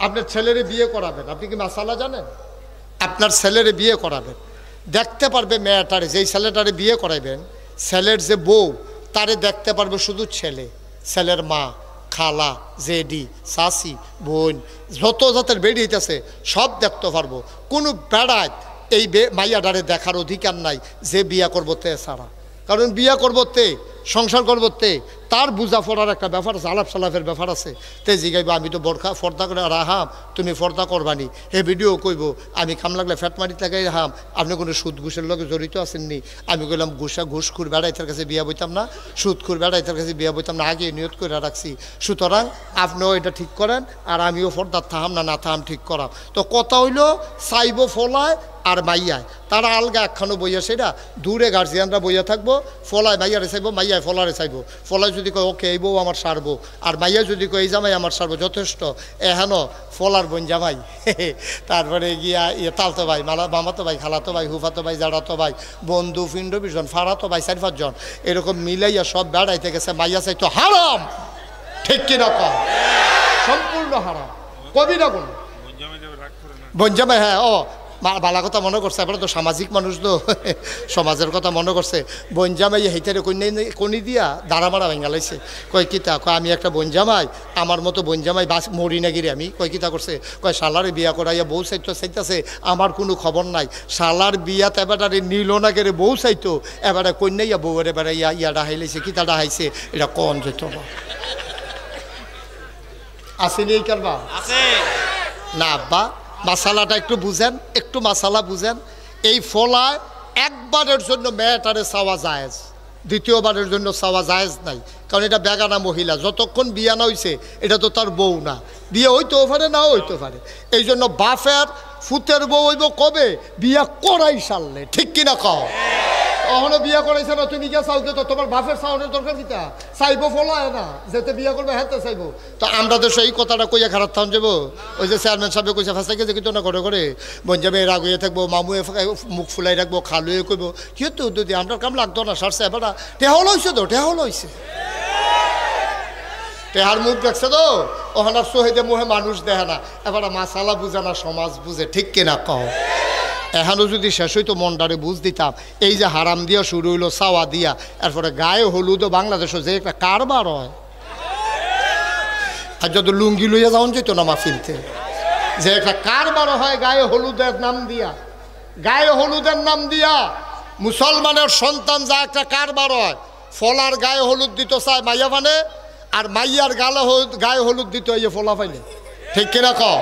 আপনার ছেলেরে বিয়ে করাবেন, আপনি কি মাসালা জানেন? আপনার ছেলেরে বিয়ে করাবেন, দেখতে পারবে মেয়েটারে, যেই ছেলেটারে বিয়ে করাইবেন ছেলের যে বউ তারে দেখতে পারবে শুধু ছেলে, ছেলের মা, খালা, জেডি, শাশি, বোন, যত জাতের বেড়ি হইতেছে সব দেখতে পারবো। কোনো বেড়ায় এই মাইয়াডারে দেখার অধিকার নাই যে বিয়া করবো তে ছাড়া। কারণ বিয়া করবো তে, সংসার করবো তে, তার বুঝা পড়ার একটা ব্যাপার আছে, আলাপ সালাপের ব্যাপার আছে। তে জিগাইবা আমি তো বোরখা ফর্দা করে রাহাম, তুমি ফর্দা করবানি। হে ভিডিও কইব আমি খাম লাগলে ফ্যাট মারি লাগাই রাহাম, আপনি কোনো সুদ ঘুষের লগে জড়িত আছেননি? আমি কইলাম ঘুষখুর বেড়াইতের কাছে বিয়া বইতাম না, সুদখুর বেড়াইতের কাছে বিয়া বইতাম না, আগে নিয়ত করে রাখছি। সুতরাং আপনিও এটা ঠিক করেন আর আমিও ফর্দার থাহাম না থাহাম ঠিক করাম। তো কথা হইল চাইব ফলায় আর মাইয়ায়, তারা আলগা একখানো বইয়া, সেটা দূরে গার্জিয়ানরা বইয়া থাকবো। ফলায় মাইয়ারে চাইবো, মাইয়ায় ফলারে চাইবো। ফলায় যদি কয় ওকে এই বউ আমার সারবো, আর মাইয়া যদি কয় এই জামাই আমার সারবো, যথেষ্ট। এহেন ফলার বোন জামাই, তারপরে গিয়া তালতো ভাই, মামাতো ভাই, খালাতো ভাই, হুফাতো ভাই, জাড়াতো ভাই, বন্ধু ফিন্ড বিজন, ফাড়াতো ভাই 4-5 জন, এরকম মিলাইয়া সব বেড়াইতে গেছে। মাইয়া চাইতো হারাম, ঠিক কিনা কম? সম্পূর্ণ হারাম, কবি না কোনো বোন জামাই। হ্যাঁ, ও বালা কথা মনে করছে, আপনারা তো সামাজিক মানুষ, তো সমাজের কথা মনে করছে। বনজামাই হেইটারে কনি দিয়া দাঁড়া মারা ভেঙ্গালাইছে। কয় কিতা? কয় আমি একটা বনজামাই, আমার মতো বনজামাই বাস মরি না গিরে আমি। কয় কিতা করছে? কয় শালারে বিয়া করাইয়া বউ চাইতেছে, আমার কোনো খবর নাই। শালার বিয়াত এবারে নিল না গেরে বউ চাইতো, এবারে কন্যাইয়া বউয়ের এবারে ইয়া ডাহাইলাইছে। কিতা ডাহাইছে এটা কন যেত না? আসেনি এই কারবা? না আব্বা, মাসালাটা একটু বুঝেন, একটু মাসালা বুঝেন। এই ফলায় একবারের জন্য মেয়েটারে চাওয়া জায়েজ, দ্বিতীয়বারের জন্য চাওয়া জায়েজ নাই। কারণ এটা বেগানা মহিলা, যতক্ষণ বিয়া না হইছে এটা তো তার বউ না, বিয়ে হইতেও পারে নাও হইতে পারে। এই জন্য বাপের ফুতের বউ হইব কবে? বিয়া করাই সারলে, ঠিক কিনা কও? অহনো বিয়া করাইছে না, তুমি গিয়া চাও, তো তোমার বাপের চাওয়ানোর দরকার কিতা? চাইবো ফলায় না, যেতে বিয়া করবে হাতে চাইবো। তো আমরা দেশে এই কথাটা কইয়া খারাপ থাম যাবো। ওই যে চেয়ারম্যান সাহেব কইছে ফাঁসা গেছে কিন্তু না করে করে বঞ্জাবে রাগুয়ে থাকবো, মামুয়ে মুখ ফুলাই রাখবো, খালুয়ে কইব কি তো যদি আমরা কাম লাগতো না সারছে। এবার টেহল হয়েছে, তো টেহল হয়েছে, টেহার মুখ দেখছে তো, ওখানে সোহেদে মুহে মানুষ দেখে না। এবার মাসালা বুঝে না, সমাজ বুঝে, ঠিক কিনা কও? এখনও যদি শেষ হইতো মনটারে বুঝ দিতাম। এই যে হারাম দিয়া শুরু হইলো, চাওয়া দিয়া, এরপরে গায়ে হলুদও বাংলাদেশে যে একটা কারবার হয়, আর যত লুঙ্গি লইয়া যাওয়া যেত না মাহফিলতে, যে একটা কারবার হয় গায়ে হলুদের নাম দিয়া, গায়ে হলুদের নাম দিয়া মুসলমানের সন্তান যা একটা কারবার হয়। ফলার গায়ে হলুদ দিত চায় মাইয়া ফানে, আর মাইয়ার গায়ে হলুদ দিত এই ফলা ফাইনে, ঠিক কিনা কও?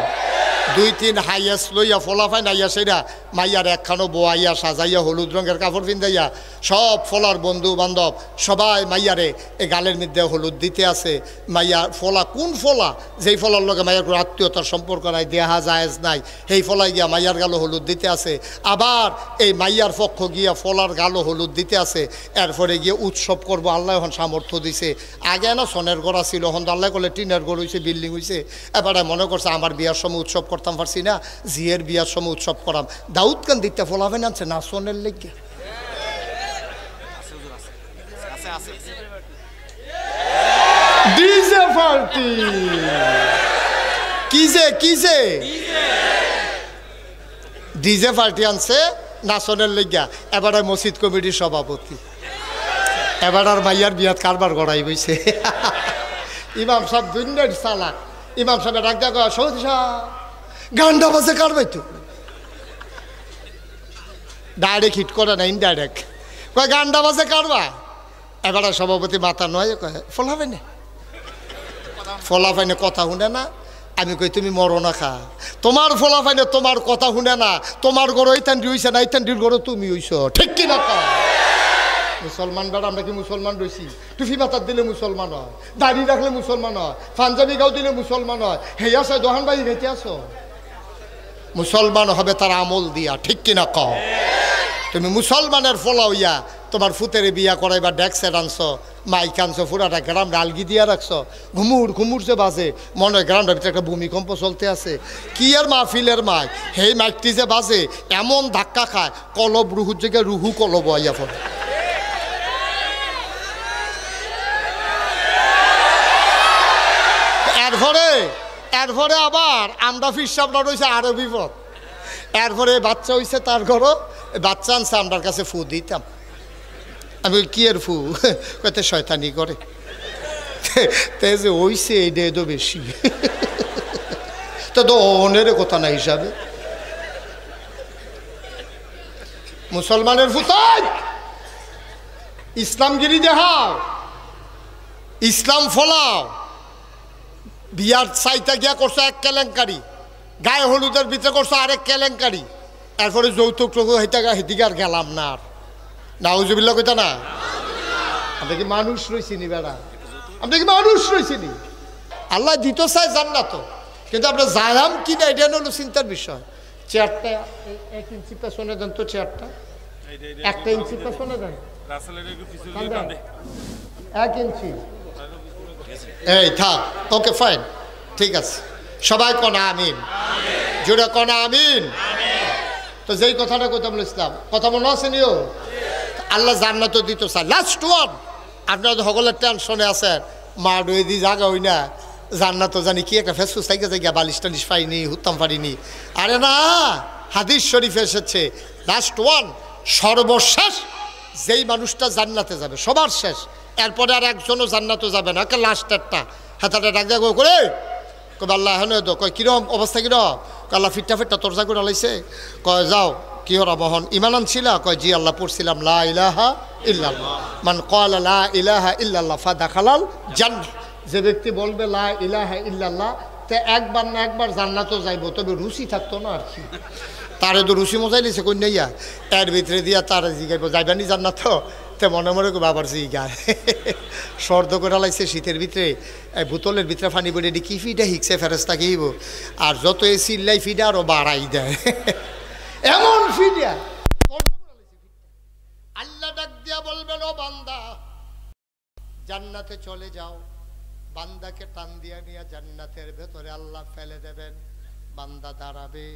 2-3 হাইয়াস লইয়া ফলাফাই নাইয়া সেরা মাইয়ার একখানো বোয়াইয়া সাজাইয়া হলুদ রঙের কাপড় পিন্দাইয়া সব ফলার বন্ধু বান্ধব সবাই মাইয়ারে এই গালের মধ্যে হলুদ দিতে আছে। মাইয়া ফলা কোন ফলা? যেই ফলার লগে মাইয়ার কোনো আত্মীয়তার সম্পর্ক নাই, দেহা জায়েজ নাই, সেই ফলাই গিয়া মাইয়ার গালো হলুদ দিতে আছে। আবার এই মাইয়ার পক্ষ গিয়া ফলার গালো হলুদ দিতে আছে। এরপরে গিয়ে উৎসব করব, আল্লাহ এখন সামর্থ্য দিছে। আগে না সনের গড়া ছিল, এখন আল্লাহ করলে টিনের গড় হয়েছে, বিল্ডিং হয়েছে। এবারে মনে করছে আমার বিয়ার সময় উৎসব করতাম পারছি না, জিয়ের বিয়ার সময় উৎসব করাম। দাউদ খান দিতে ফলাফেন আনছে না সনের লেগে, ডিজে পার্টি কিজে ডিজে পার্টি আনছে নাচনের লেগা। এবারে মসজিদ কমিটির সভাপতি, এবার আর মাইয়ার বিয়াত কারবার গড়াই বইছে। ইমাম সাহেব দুনিয়ার চালাক। ইমাম সাহেব ডাক দেখা সৌদি সাহেব গান্ডা বাজে কারবাই তো, ডাইরেক্ট হিট করে না, ইনডাইরেক্ট কয় গান্ডা বাজে কারবা। এবারে সভাপতি মাথা নয় কয় ফলাফাইনে, ফলাফাইনে কথা শুনে না। আমি কই তুমি মরো না খা, তোমার ফলাফাইনে তোমার কথা শুনে না, তোমার গরো এইতান হইছে না, এইতান গরো তুমি হইছ, ঠিক কি না? মুসলমান বেড়া, আমরা কি মুসলমান রয়েছি? টুফি মাথার দিলে মুসলমান হয়, দাড়ি রাখলে মুসলমান হয়, পাঞ্জাবি গাও দিলে মুসলমান হয়। হেয়া সাই দোহান বাড়ি খেতে আসো, মুসলমান হবে তার আমল দিয়া, ঠিক কিনা কও? তুমি মুসলমানের ফলা হইয়া তোমার ফুতেরে বিয়া করাইবা ডেক্সে আনছো, মাইক আনছো, পুরাটা গ্রাম ডালগি দিয়া রাখছো, ঘুমুর যে বাজে মনে হয় গ্রামটার ভিতরে একটা ভূমিকম্প চলতে আছে। কি আর মাহফিলের মাইক, সেই মাইকটি যে বাজে এমন ধাক্কা খায় কলব রুহুর জায়গায় রুহু কলব আইয়া পড়ে। এরপরে আবার আমরা ফিরসাবরা রয়েছে আরো বিপদ। এরপরে বাচ্চা হয়েছে তার ঘরও, বাচ্চা আনছে আমরার কাছে ফু দিতাম। আমি কি এর ফু কত শয়তানি করে তে যে হইছে এইটা তো বেশি তো অনের কথা না হিসাবে। মুসলমানের ফুতাই ইসলামগিরি দেখাও, ইসলাম ফলাও। বিয়ার সাইটা গিয়া করছো এক কেলেঙ্কারি, গায়ে হলুদের ভিতরে করছো আরেক কেলেঙ্কারি, এরপরে যৌতুক টুকু হেদিকে আর গেলাম না। আর নাউজুবিল্লাহ কইতা না? আমরা কি মানুষ রয়েছিনি বেড়া? আমরা কি মানুষ রয়েছিনি? আল্লাহ দিত চাই জান্নাত, কিন্তু আমরা যাইলাম কি না এটা হলো চিন্তার বিষয়। চেয়ারটা 1 ইঞ্চি পেছনে দেন তো, চেয়ারটা 1 ইঞ্চি পেছনে দেন, 1 ইঞ্চি। এই থাক, ওকে ফাইন, ঠিক আছে। সবাই কনা আমিন, জোরে কনা আমিন। তো যেই কথাটা কথা বলেছিলাম, কথা মনে আছে নিও, আল্লাহ জান্নাত দিত চাই। লাস্ট ওয়ান, আপনারা তো সকলের টেনশনে আছেন, মা ডুয়ে দি জাগা হই না, জান্নাত জানি কি একটা ফেসফুস থাইকে জায়গা, বালিশ টালিশ পাইনি, হুত্তাম পারিনি। আরে না, হাদিস শরীফ এসেছে লাস্ট ওয়ান, সর্বশেষ যেই মানুষটা জান্নাতে যাবে, সবার শেষ, এরপরে আর একজনও জান্নাতে যাবে না, লাস্ট একটা হাতাটা ডাক দেয় করে কবে আল্লাহ হেন তো কয় কিরম অবস্থা, কিরম আল্লাহ ফিটটা ফিটটা তরজা করে লাইছে, কয় যাও কি হরা বহন ইমান আনছিলা, কয় জি আল্লাহ পড়ছিলাম লা ইলাহা ইল্লাল্লাহ, মান ক্বালা লা ইলাহা ইল্লাল্লাহ ফাদাখালাল জান্নাহ। যে ব্যক্তি বলবে লা ইলাহা ইল্লাল্লাহ, তে একবার না একবার জান্নাতও যাইব, তবে রুচি থাকতো না আর কি। তারে তো রুচি মজাই লিছে কন্যাইয়া, এর ভিতরে দিয়া তারা জিগাইব যাইবানি জান্নাত, তে মনে মনে বাবার জিগায় সর্দ করে লাইছে শীতের ভিতরে, বোতলের ভিতরে পানি বলে কি ফিডা হিকছে ফেরেস্তা কিব, আর যত এ চিল্লাই ফিডা আরো বাড়াই দেয় এমন ফিডা। আল্লাহ ডাক দিয়া বলবেন ও বান্দা জান্নাতে চলে যাও, বান্দাকে টান দিয়া নিয়ে জান্নাতের ভেতরে আল্লাহ ফেলে দেবেন। বান্দা দাঁড়াবে,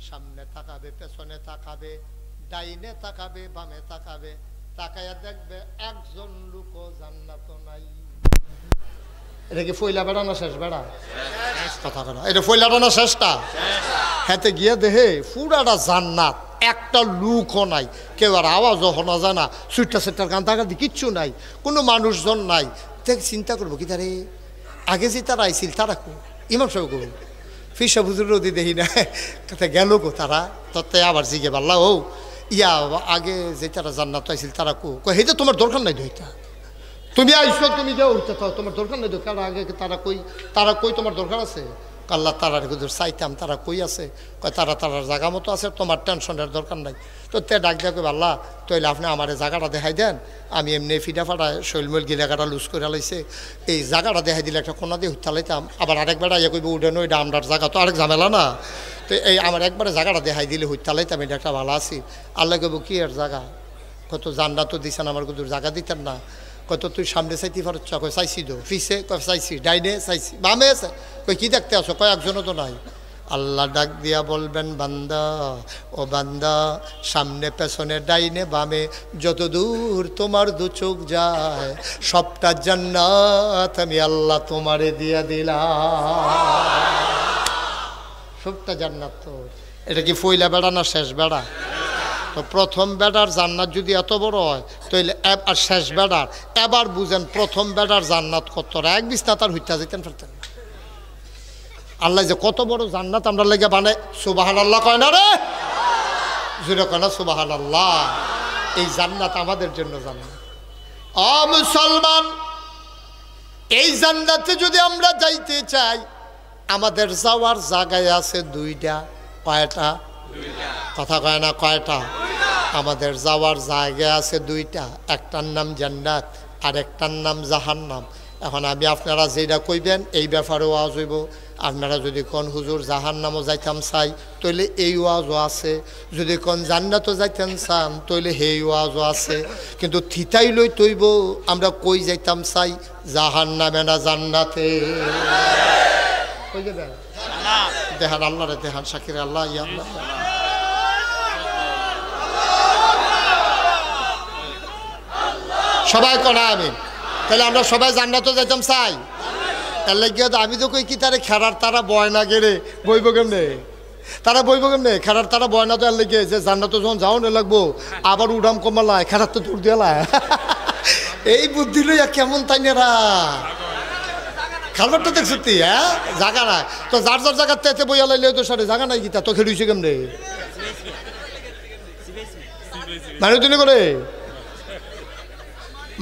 সামনে তাকাবে, পেছনে তাকাবে, ডাইনে তাকাবে, বামে তাকাবে, তাকায়া দেখবে একজন লোকও জান্নাত নাই। এটা কি ফইলা বেড়া না শেষ বেড়া? কথা কথা, এটা ফইলা বেড়া না শেষটা? হাতে গিয়ে দেহে পুরাটা জান্নাত, একটা লুকও নাই, কেউ আর আওয়াজও শোনা যায় না, সুইটটা সেটার গান তাকাতে কিচ্ছু নাই, কোনো মানুষজন নাই। দেখ চিন্তা করবো কি তারে আগে যে তারা আইছিল তারা কো, ইমাম সাহেব কো, ফিসা হুজুর রদি দেখি না গেল কো তারা, তত্ত্বে আবার জিগে পারলা ও ইয়া আগে যে তারা জান্নাত আইছিল তারা কো, হেইটা তোমার দরকার নাই দইটা, তুমি আইসো তুমি যাও, তোমার দরকার নাই, কারণ আগে তারা কই তোমার দরকার আছে? আল্লাহ তারার হুজুর চাইতাম, তারা কই আছে? কয় তারা তারার জায়গা মতো আছে, তোমার টেনশনের দরকার নাই। তো তে ডাক দেয়া কই আল্লাহ তৈলে আপনি আমার জায়গাটা দেখাই দেন, আমি এমনি ফিডা ফাটা শৈলমৈল গিয়ে জায়গাটা লুজ করে লাইছে, এই জায়গাটা দেখাই দিলে একটা কোনা দিয়ে হুত্তা লাইতাম, আবার আরেকবার ইয়ে কইব উঠেন ওইটা আমরার জায়গা, তো আরেক ঝামেলা না, তো এই আমার একবারে জায়গাটা দেখাই দিলে হুত্তা লাইতাম, এটা একটা ভালো আছি। আল্লাহ কইব কি এর জায়গা? কত জান্নাত তো দিছেন, আমার কুদুর জায়গা দিতেন না, কত তুই সামনে চাইতে পারছ? কয় চাইছি তো, ফিসে কয় চাইছি, ডাইনে চাইছি, বামে কই কি দেখতে আসো? কয় একজনও তো নাই। আল্লাহ ডাক দিয়া বলবেন বান্দা ও বান্দা, সামনে পেছনে ডাইনে বামে যত দূর তোমার দু চোখ যায়, সবটা জান্নাত আমি আল্লাহ তোমারে দিয়া দিলাম, সবটা জান্নাত। তো এটা কি ফইলা বেড়া না শেষ বেড়া? তো প্রথম বেড়ার জান্নাত যদি এত বড় হয়, তাহলে আর শেষ বেড়ার এবার বুঝেন প্রথম বেড়ার জান্নাত কত, এক বিছনা তার হইতা যেতেন ফেরতেন। আল্লাহ যে কত বড় জান্নাত আমরা লেগে বানায়, সুবহানাল্লাহ কয় না রে? জোরে কয় না সুবহানাল্লাহ? এই জান্নাত আমাদের জন্য জান্নাত। ও মুসলমান, এই জান্নাতে যদি আমরা যাইতে চাই, আমাদের যাওয়ার জায়গায় আছে দুইটা। কয়টা? কথা কয় না কয়টা? আমাদের যাওয়ার জায়গা আছে দুইটা, একটার নাম জান্নাত আর একটার নাম জাহান্নাম। এখন আমি আপনারা যেটা কইবেন এই ব্যাপারে ওয়াজ হইব। আপনারা যদি কোন হুজুর জাহান্নামও যাইতাম চাই, তাইলে এই ওয়াজও আছে, যদি কোন জান্নাতও যাইতেন চান তাইলে সেই ওয়াজও আছে, কিন্তু থিতাই লই তৈব আমরা কই যাইতাম চাই, জাহান্নামে না জান্নাতে? কই যাবেন? দেহান আল্লাহ রে, দেহান শাকির আল্লাহ, ইয়া আল্লাহ। সবাই করা আমিন। তাহলে আমরা সবাই জান্নাতে যাইতাম চাই, এর লাগিয়া তো আমি তো কই কি তারে খেরার তারা বয় না গেলে বইব কেমনে, তারা বইব কেমনে, খেরার তারা বয় না তো এর লেগে যে জান্নাত যখন যাও না লাগবো আবার উড়াম কমালায় খেরার তো দূর দিয়ালায়। এই বুদ্ধি লইয়া কেমন তাই নেরা খালবারটা দেখছি তুই, হ্যাঁ জাগা নাই তো যার যার জায়গার তেতে বইয়া লাইলে তো সারে জাগা নাই গীতা তো খেলুইছে কেমনে মানে তুমি করে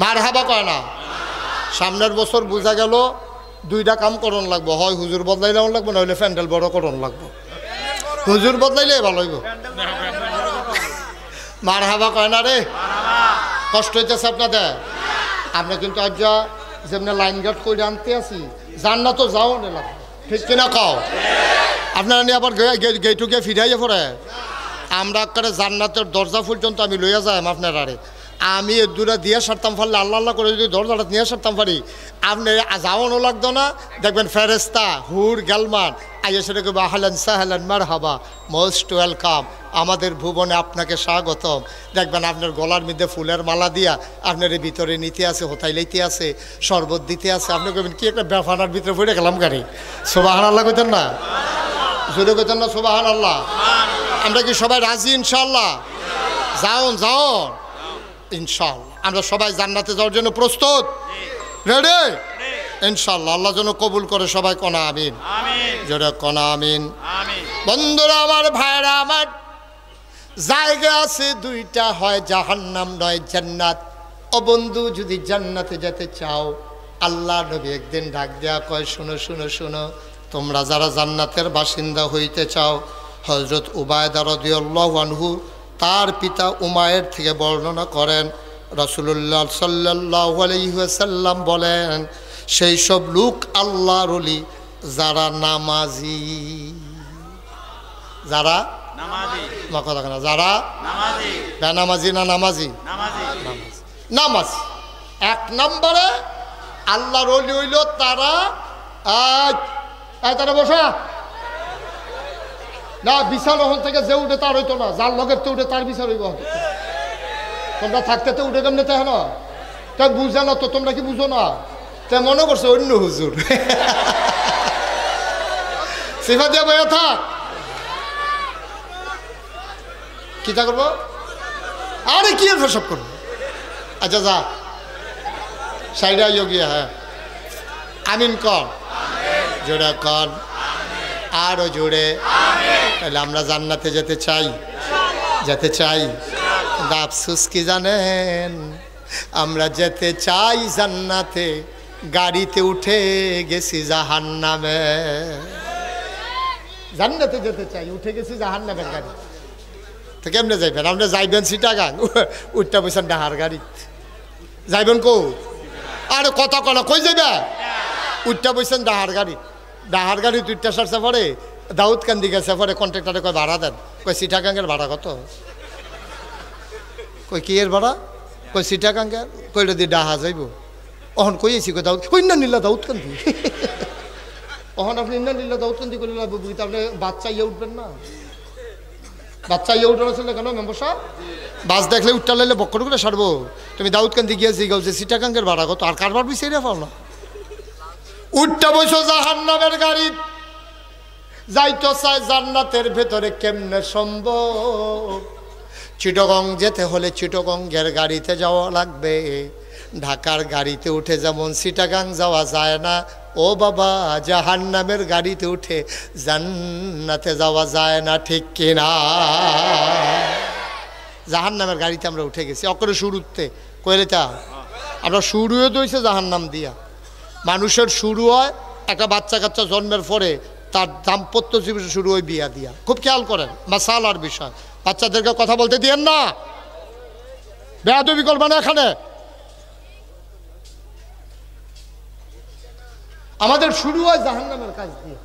মার হাবা কয় না। সামনের বছর বোঝা গেল দুইটা কাম করণ লাগবো, হয় হুজুর বদলাইলেও লাগবো না হলে প্যান্ডেল বড় করণ লাগবো। হুজুর বদলাইলে ভালো হইব। মার হাবা কয় না রে, কষ্ট হইতেছে আপনাদের। আপনি কিন্তু আজ যেমনি লাইন গার্ড করে আনতে আসি জান্নাত তো যাও না লাগবে, ঠিক কিনা কও? আপনারা নিয়ে আবার গেটু গিয়ে ফিরাইয়া পড়ে আমরা করে জান্নাতের দরজা পর্যন্ত আমি লইয়া যাই আপনার আরে। আমি এর দূরে দিয়ে সারতাম পারলে আল্লাহ আল্লাহ করে যদি দরজাটা নিয়ে সারতাম পারি আপনি যাওয়ানো লাগতো না। দেখবেন ফেরেস্তা হুর গালমান আইয়া সেটা কেউ আহলান সাহলান মারহাবা মোস্ট ওয়েলকাম, আমাদের ভুবনে আপনাকে স্বাগতম। দেখবেন আপনার গলার মধ্যে ফুলের মালা দিয়া আপনার ভিতরে নিতে আছে, হোতাই লইতে আছে, শরবত দিতে আছে। আপনি কইবেন কি একটা ব্যাপার ভিতরে পড়ে গেলাম গাড়ি। সুবহান আল্লাহ কইতেন না, জোরে কইতেন না সুবহান আল্লাহ। আমরা কি সবাই রাজি ইনশাআল্লাহ? যাওন যাওন ইনশাআল্লাহ। আমরা সবাই জান্নাতে যাওয়ার জন্য প্রস্তুত, রেডি ইনশাআল্লাহ। আল্লাহ যেন কবুল করে সবাই কনা আমিন, জোরে কনা আমিন। বন্ধুরা আমার, ভাইরা আমার, জায়গা আছে দুইটা, হয় জাহান্নাম নয় জান্নাত। ও বন্ধু, যদি জান্নাতে যেতে চাও আল্লাহ নবী একদিন ডাক দেয়া কয় শুনো শুনো শুনো, তোমরা যারা জান্নাতের বাসিন্দা হইতে চাও, হযরত উবায়দা রাদিয়াল্লাহু আনহু তার পিতা উমায়ের থেকে বর্ণনা করেন রাসূলুল্লাহ সাল্লাল্লাহু আলাইহি ওয়াসাল্লাম বলেন, সেই সব লোক আল্লাহর ওলি যারা নামাজি, যারা নামাজি, কথা না, যারা নামাজি, বেনামাজি না নামাজি, নামাজ। এক নম্বরে আল্লাহর ওলি হইল তারা, তারা বসা না, বিছাল ওখান থেকে যে উঠে তার হইতো না, যার লগের তো উঠে তার বিচার হইব। তোমরা থাকতে তো উঠে কেমনে তাই না, তাই বুঝে না তো, তোমরা কি বুঝো না? তাই মনে করছো অন্য হুজুর সিফা দিয়া বইয়া থাক, কি তা করবো? আরে কি আর সব করবো? আচ্ছা যা সাইডা গিয়া, হ্যাঁ আমিন কর, জোরে কর, আরো জোরে। তাহলে আমরা জান্নাতে যেতে চাই, যেতে চাই। কিন্তু আফসোস কি জানেন, আমরা যেতে চাই জান্নাতে, গাড়িতে উঠে গেছি জাহান্নামে। জান্নাতে যেতে চাই, উঠে গেছি জাহান্নামের গাড়ি। তো কেমনে যাইবেন? আপনি যাইবেন চিটাগাং, উঠটা বসেন ডাহার গাড়ি, যাইবেন কো? আরে কথা কলা কই যাবে? উঠটা বসেন ডাহার গাড়ি, ডাহার গাড়ি দুইটা সারছে পরে দাউদকান্দি গেছে পরে কন্ট্রাক্টরে কয় ভাড়া দেন, কই চিটাগাঙ্গের ভাড়া কত? কই কি এর ভাড়া? কই চিটাগাঙ্গের, কইলে দিয়ে ডাহা যাইব। অহন কইছি কই দাউদ, কই না নিলা দাউদকান্দি। অহন আপনি না নিলা দাউদকান্দি করলে বুঝতে আপনি বাচ্চা ইয়ে উঠবেন না, বাচ্চা ইয়ে উঠে আসলে কেন মেম্বার সাহেব? বাস দেখলে উঠটা লাইলে বক্কর করে সারবো। তুমি দাউদকান্দি গিয়েছি গাউছে চিটাগাঙ্গের ভাড়া কত, আর কারবার বিচাইরা পাও না। উঠটা বসো জাহান্নামের গাড়ি, যাইতো চাই জান্নাতের ভেতরে কেমনে সম্ভব? চিটাগং যেতে হলে চিটাগংয়ের গাড়িতে যাওয়া লাগবে, ঢাকার গাড়িতে উঠে যেমন চিটাগাং যাওয়া যায় না, ও বাবা জাহান্নামের গাড়িতে উঠে জান্নাতে যাওয়া যায় না, ঠিক কিনা? জাহান্নামের গাড়িতে আমরা উঠে গেছি অকরে শুরুতে কইলে তা আমরা শুরুও দইছে জাহান্নাম দিয়া। মানুষের শুরু হয় একটা বাচ্চা কাচ্চা জন্মের পরে, তার দাম্পত্য জীবন শুরু হয় বিয়া দিয়া। খুব খেয়াল করেন মাসালার বিষয়, বাচ্চাদেরকে কথা বলতে দিয়েন না, বেয়াদবি করবে না। এখানে আমাদের শুরু হয় জাহান্নামের কাজ দিয়ে।